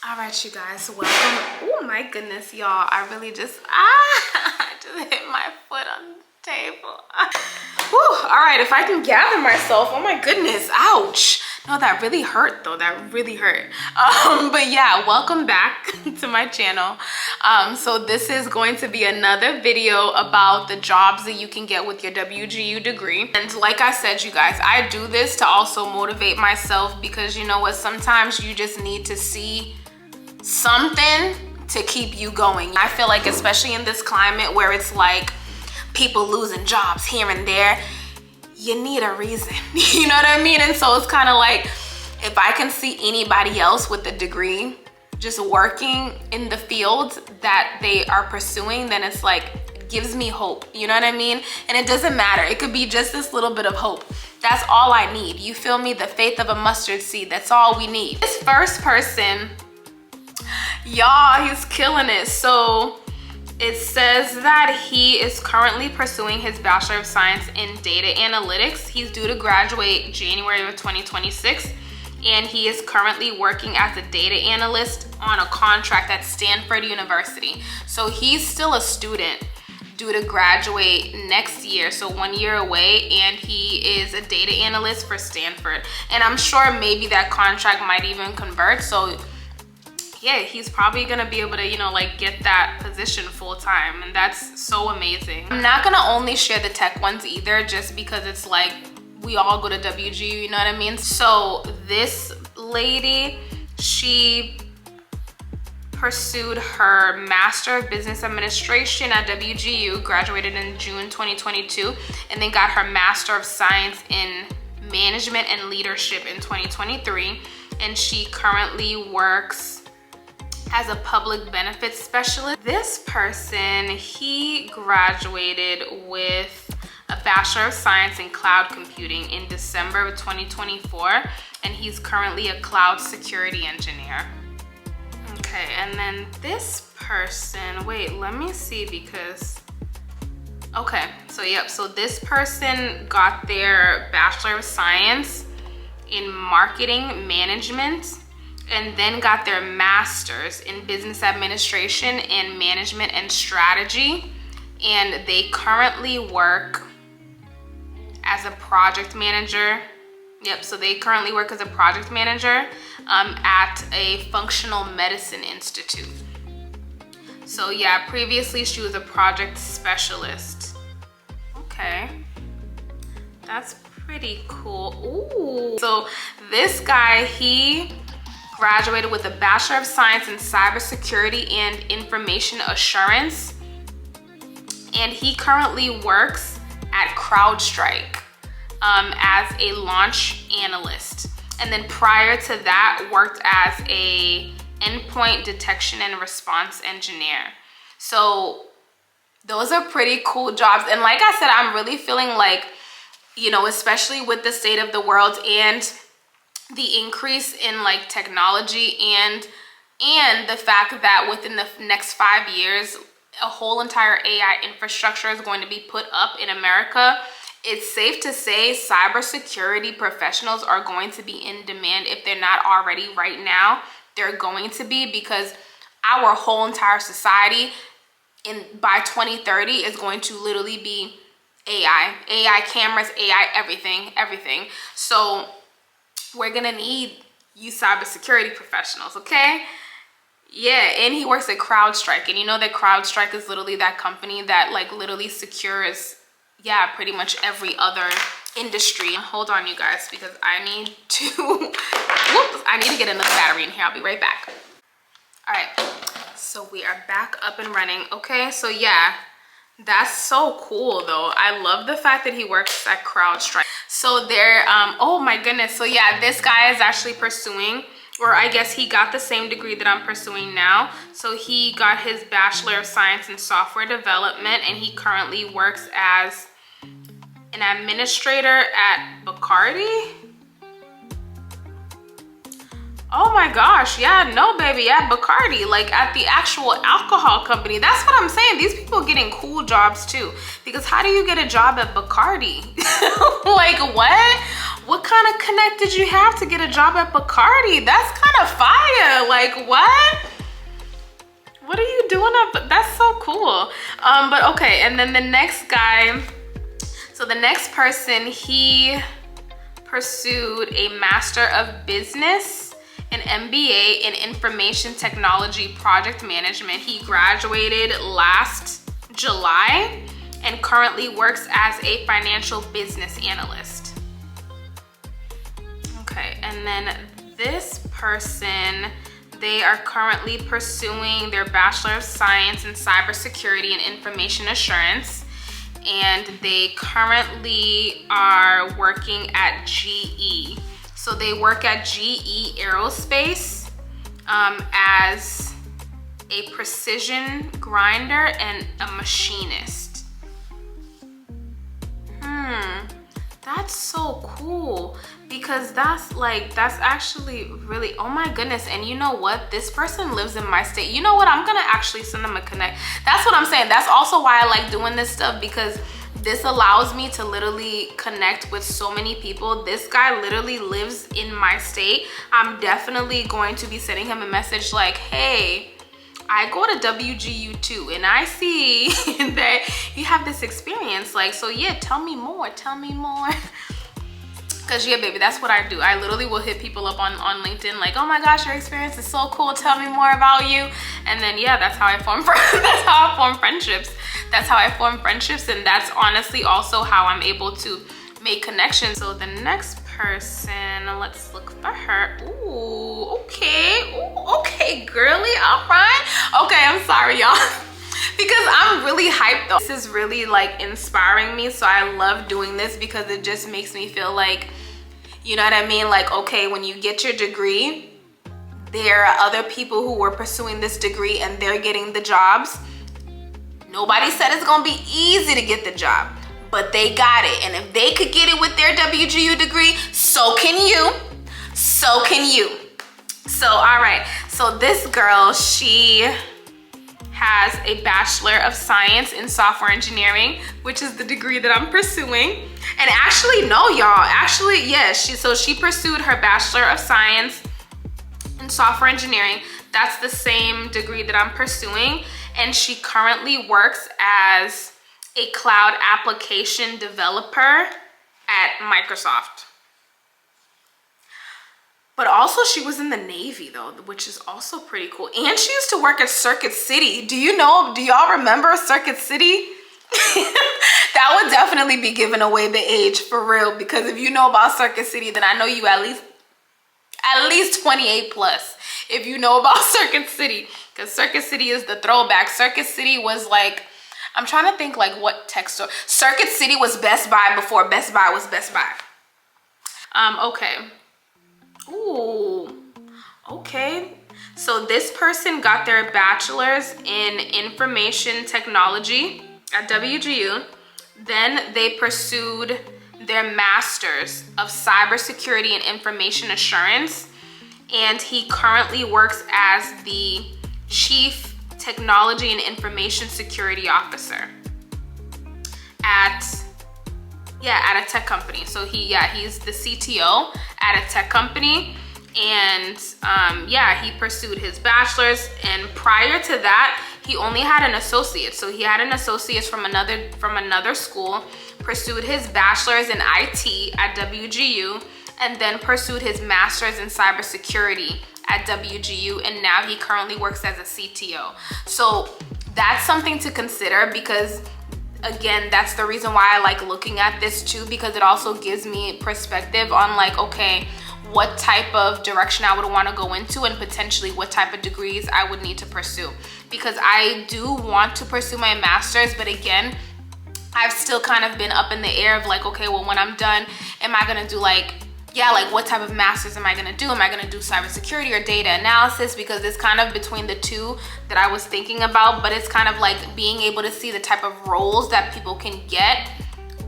All right, you guys, welcome. Oh my goodness, y'all, I really just I just hit my foot on the table. Whew. All right, if I can gather myself. Oh my goodness, ouch. No, that really hurt though. That really hurt. But yeah, welcome back to my channel. So this is going to be another video about the jobs that you can get with your WGU degree. And like I said, you guys, I do this to also motivate myself, because you know what, sometimes you just need to see something to keep you going. I feel like, especially in this climate where it's like people losing jobs here and there, you need a reason. You know what I mean? And so it's kind of like, if I can see anybody else with a degree just working in the field that they are pursuing, then it's like, it gives me hope. You know what I mean? And it doesn't matter, it could be just this little bit of hope. That's all I need. You feel me? The faith of a mustard seed. That's all we need. This first person, y'all, he's killing it. So it says that he is currently pursuing his Bachelor of Science in Data Analytics. He's due to graduate January of 2026, and he is currently working as a data analyst on a contract at Stanford University. So he's still a student, due to graduate next year, so 1 year away, and he is a data analyst for Stanford. And I'm sure maybe that contract might even convert, so yeah, he's probably gonna be able to, you know, like get that position full time, and that's so amazing. I'm not gonna only share the tech ones either, just because it's like we all go to WGU, you know what I mean? So this lady, she pursued her Master of Business Administration at WGU, graduated in June 2022, and then got her Master of Science in Management and Leadership in 2023, and she currently works as a public benefits specialist. This person, he graduated with a Bachelor of Science in Cloud Computing in December of 2024, and he's currently a cloud security engineer. Okay, and then this person, wait, let me see, because, okay, so yep, so this person got their Bachelor of Science in Marketing Management, and then got their Master's in Business Administration and Management and Strategy, and they currently work as a project manager. Yep, so they currently work as a project manager at a functional medicine institute. So yeah, previously she was a project specialist. Okay, that's pretty cool. Ooh, so this guy, he graduated with a Bachelor of Science in Cybersecurity and Information Assurance, and he currently works at CrowdStrike as a launch analyst. And then prior to that, worked as a endpoint detection and response engineer. So those are pretty cool jobs. And like I said, I'm really feeling like, you know, especially with the state of the world and the increase in like technology and the fact that within the next 5 years, a whole entire AI infrastructure is going to be put up in America, it's safe to say cybersecurity professionals are going to be in demand. If they're not already right now, they're going to be, because our whole entire society by 2030 is going to literally be AI cameras, AI everything. So we're gonna need you cybersecurity professionals, okay? Yeah, and he works at CrowdStrike, and you know that CrowdStrike is literally that company that like literally secures, yeah, pretty much every other industry. Hold on, you guys, because I need to get another battery in here. I'll be right back. All right, so we are back up and running. Okay, so yeah, that's so cool though. I love the fact that he works at CrowdStrike. So there, oh my goodness. So yeah, this guy is actually pursuing, or I guess he got the same degree that I'm pursuing now. So he got his Bachelor of Science in Software Development, and he currently works as an administrator at Bacardi. Oh my gosh, yeah, no baby, at Bacardi, like at the actual alcohol company. That's what I'm saying. These people getting cool jobs too. Because how do you get a job at Bacardi? Like what? What kind of connect did you have to get a job at Bacardi? That's kind of fire. Like what? What are you doing up? That's so cool. But okay, and then the next guy, so the next person, he pursued a Master of Business, an MBA in Information Technology Project Management. He graduated last July and currently works as a financial business analyst. Okay, and then this person, they are currently pursuing their Bachelor of Science in Cybersecurity and Information Assurance, and they currently are working at GE. So they work at GE Aerospace as a precision grinder and a machinist. That's so cool, because that's actually really, oh my goodness. And you know what? This person lives in my state. You know what? I'm gonna actually send them a connect. That's what I'm saying. That's also why I like doing this stuff, because this allows me to literally connect with so many people. This guy literally lives in my state. I'm definitely going to be sending him a message like, hey, I go to WGU too, and I see that you have this experience. Like, so yeah, tell me more. Cause yeah, baby, that's what I do. I literally will hit people up on LinkedIn like, oh my gosh, your experience is so cool. Tell me more about you. And then yeah, that's how I form friendships. That's how I form friendships, and that's honestly also how I'm able to make connections. So the next person, let's look for her. Ooh, okay. Ooh, okay, girly, all right. Okay, I'm sorry, y'all. Because I'm really hyped though. This is really like inspiring me. So I love doing this because it just makes me feel like, you know what I mean? Like, okay, when you get your degree, there are other people who were pursuing this degree and they're getting the jobs. Nobody said it's gonna be easy to get the job, but they got it. And if they could get it with their WGU degree, so can you. So can you. So, all right. So this girl, she has a Bachelor of Science in Software Engineering, which is the degree that I'm pursuing. And actually, no, y'all. Actually, yes. She pursued her Bachelor of Science in Software Engineering. That's the same degree that I'm pursuing. And she currently works as a cloud application developer at Microsoft. But also she was in the Navy though, which is also pretty cool. And she used to work at Circuit City. Do y'all remember Circuit City? That would definitely be giving away the age for real, because if you know about Circuit City, then I know you at least 28 plus if you know about Circuit City, because Circuit City is the throwback. Circuit City was like, I'm trying to think like what tech store. Circuit City was Best Buy before Best Buy was Best Buy. Okay. Ooh, okay. So this person got their bachelor's in information technology at WGU. Then they pursued their master's of cybersecurity and information assurance. And he currently works as the Chief Technology and Information Security Officer at a tech company. So he's the CTO at a tech company. And he pursued his bachelor's, and prior to that he only had an associate. So he had an associate from another school, pursued his bachelor's in IT at WGU, and then pursued his master's in cybersecurity at WGU, and now he currently works as a CTO. So that's something to consider, because again, that's the reason why I like looking at this too, because it also gives me perspective on like, okay, what type of direction I would want to go into, and potentially what type of degrees I would need to pursue. Because I do want to pursue my master's, but again, I've still kind of been up in the air of like, okay, well, when I'm done, am I gonna do like what type of master's am I gonna do? Am I gonna do cybersecurity or data analysis? Because it's kind of between the two that I was thinking about, but it's kind of like being able to see the type of roles that people can get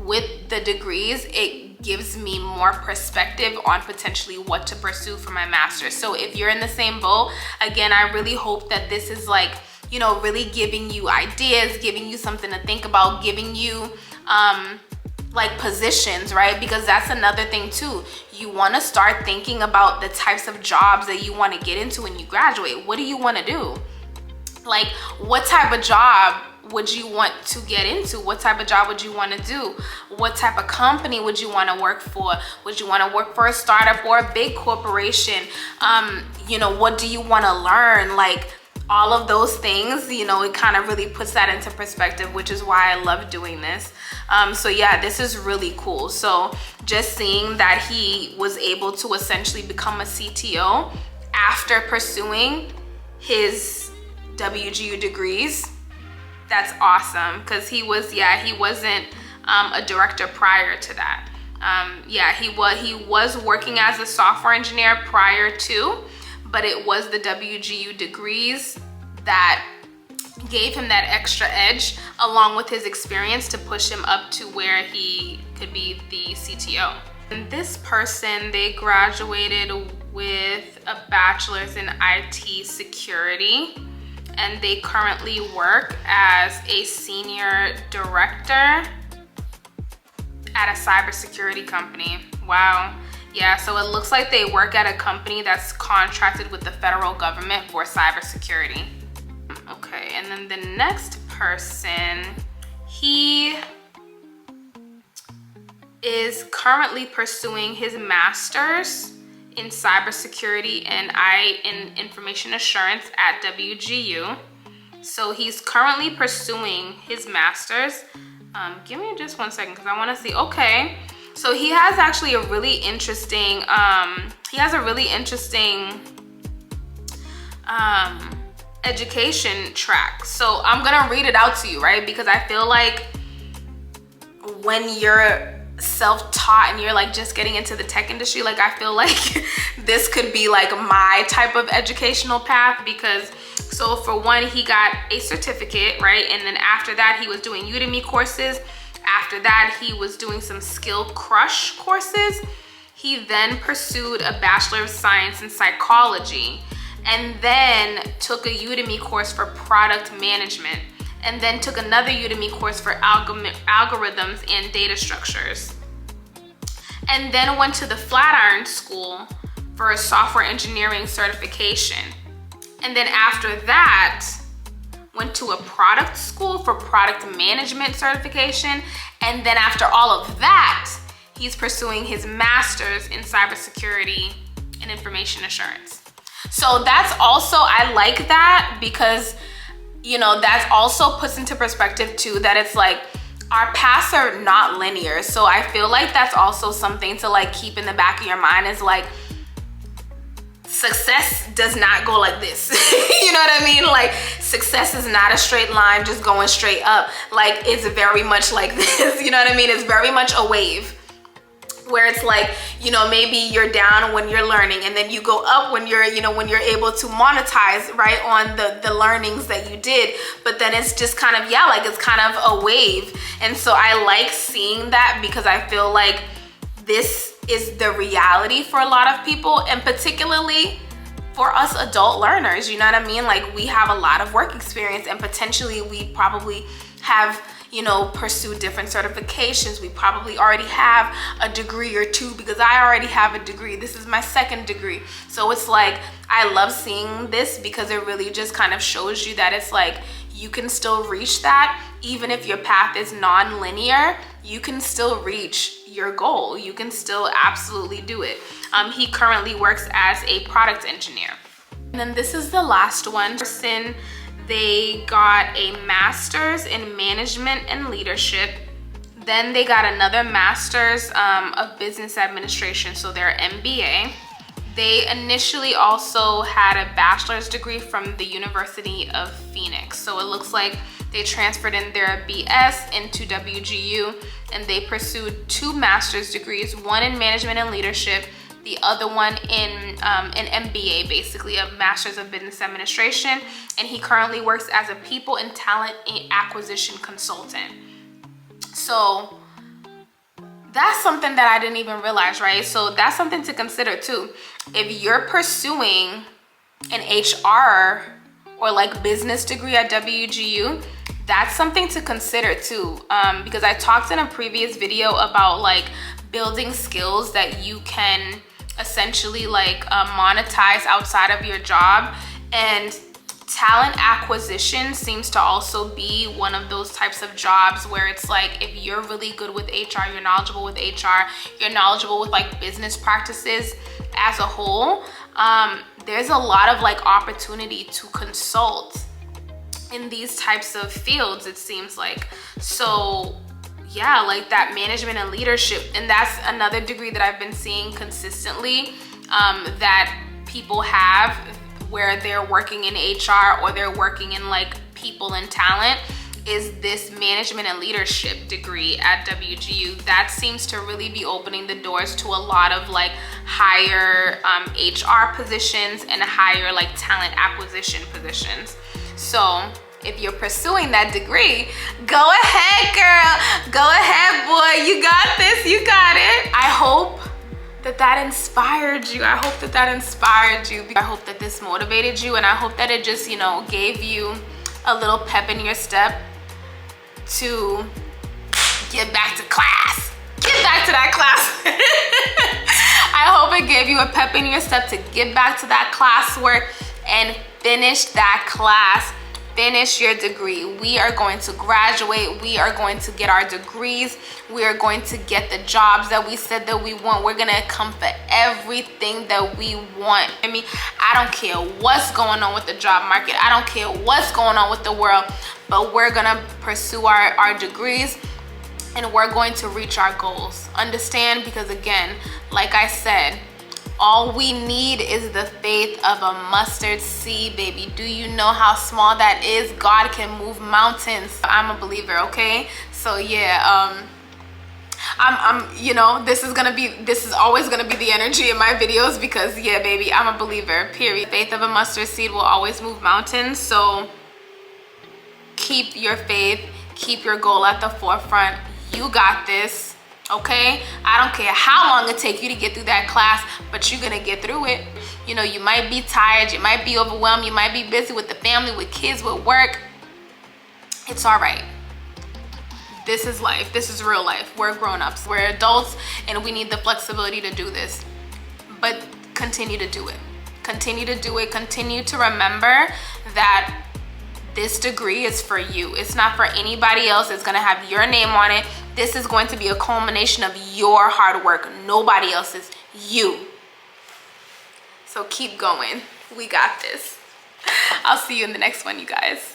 with the degrees. It gives me more perspective on potentially what to pursue for my master's. So if you're in the same boat, again, I really hope that this is like, you know, really giving you ideas, giving you something to think about, giving you like positions, right? Because that's another thing too. You want to start thinking about the types of jobs that you want to get into when you graduate. What do you want to do? Like, what type of job would you want to get into? What type of job would you want to do? What type of company would you want to work for? Would you want to work for a startup or a big corporation? You know, what do you want to learn? Like, all of those things, you know, it kind of really puts that into perspective, which is why I love doing this. So yeah, this is really cool. So just seeing that he was able to essentially become a CTO after pursuing his WGU degrees, that's awesome. Because he wasn't a director prior to that. He was working as a software engineer prior to, but it was the WGU degrees that gave him that extra edge along with his experience to push him up to where he could be the CTO. And this person, they graduated with a bachelor's in IT security, and they currently work as a senior director at a cybersecurity company. Wow. Yeah, so it looks like they work at a company that's contracted with the federal government for cybersecurity. Okay, and then the next person, he is currently pursuing his master's in cybersecurity and in information assurance at WGU. So he's currently pursuing his master's. Give me just 1 second because I want to see. Okay. So he has actually a really interesting, education track. So I'm gonna read it out to you, right? Because I feel like when you're self-taught and you're like just getting into the tech industry, like I feel like this could be like my type of educational path. Because so for one, he got a certificate, right? And then after that, he was doing Udemy courses. After that, he was doing some Skill Crush courses. He then pursued a Bachelor of Science in Psychology, and then took a Udemy course for product management, and then took another Udemy course for algorithms and data structures. And then went to the Flatiron School for a software engineering certification. And then after that, went to a product school for product management certification. And then after all of that, he's pursuing his master's in cybersecurity and information assurance. So that's also, I like that because, you know, that also puts into perspective too, that it's like our paths are not linear. So I feel like that's also something to like keep in the back of your mind, is like, success does not go like this. You know what I mean? Like, success is not a straight line just going straight up. Like, it's very much like this. You know what I mean? It's very much a wave where it's like, you know, maybe you're down when you're learning, and then you go up when you're, you know, when you're able to monetize, right, on the learnings that you did. But then it's just kind of, yeah, like it's kind of a wave. And so I like seeing that, because I feel like this is the reality for a lot of people, and particularly for us adult learners. You know what I mean? Like, we have a lot of work experience, and potentially we probably have, you know, pursued different certifications. We probably already have a degree or two, because I already have a degree. This is my second degree. So it's like, I love seeing this because it really just kind of shows you that it's like, you can still reach that. Even if your path is non-linear, you can still reach your goal. You can still absolutely do it. He currently works as a product engineer. And then this is the last one. They got a master's in management and leadership. Then they got another master's of business administration, so their MBA. They initially also had a bachelor's degree from the University of Phoenix. So it looks like they transferred in their BS into WGU, and they pursued 2 master's degrees, one in management and leadership, the other one in an MBA, basically a master's of business administration. And he currently works as a people and talent acquisition consultant. So that's something that I didn't even realize, right? So that's something to consider too. If you're pursuing an HR or like business degree at WGU, that's something to consider too. Because I talked in a previous video about like building skills that you can essentially like monetize outside of your job, and talent acquisition seems to also be one of those types of jobs where it's like, if you're really good with HR, you're knowledgeable with HR, you're knowledgeable with like business practices as a whole, there's a lot of like opportunity to consult in these types of fields, it seems like. So yeah, like that management and leadership, and that's another degree that I've been seeing consistently that people have, where they're working in HR or they're working in like people and talent, is this management and leadership degree at WGU. That seems to really be opening the doors to a lot of like higher HR positions and higher like talent acquisition positions. So if you're pursuing that degree, go ahead, girl. Go ahead, boy. You got this. You got it. I hope that inspired you. I hope that inspired you. I hope that this motivated you, and I hope that it just, you know, gave you a little pep in your step to get back to class. Get back to that class. I hope it gave you a pep in your step to get back to that classwork and finish that class. Finish your degree. We are going to graduate. We are going to get our degrees. We are going to get the jobs that we said that we want. We're gonna come for everything that we want. I mean, I don't care what's going on with the job market. I don't care what's going on with the world, but we're gonna pursue our degrees, and we're going to reach our goals. Understand? Because again, like I said, all we need is the faith of a mustard seed, baby. Do you know how small that is? God can move mountains. I'm a believer, okay? So yeah, I'm you know, this is always gonna be the energy in my videos, because yeah, baby, I'm a believer, period. Faith of a mustard seed will always move mountains. So keep your faith, keep your goal at the forefront. You got this. Okay, I don't care how long it takes you to get through that class, but you're gonna get through it. You know, you might be tired, you might be overwhelmed, you might be busy with the family, with kids, with work. It's all right. This is life. This is real life. We're grown-ups, we're adults, and we need the flexibility to do this. But continue to do it. Continue to do it. Continue to remember that this degree is for you. It's not for anybody else. It's gonna have your name on it. This is going to be a culmination of your hard work. Nobody else's, you. So keep going. We got this. I'll see you in the next one, you guys.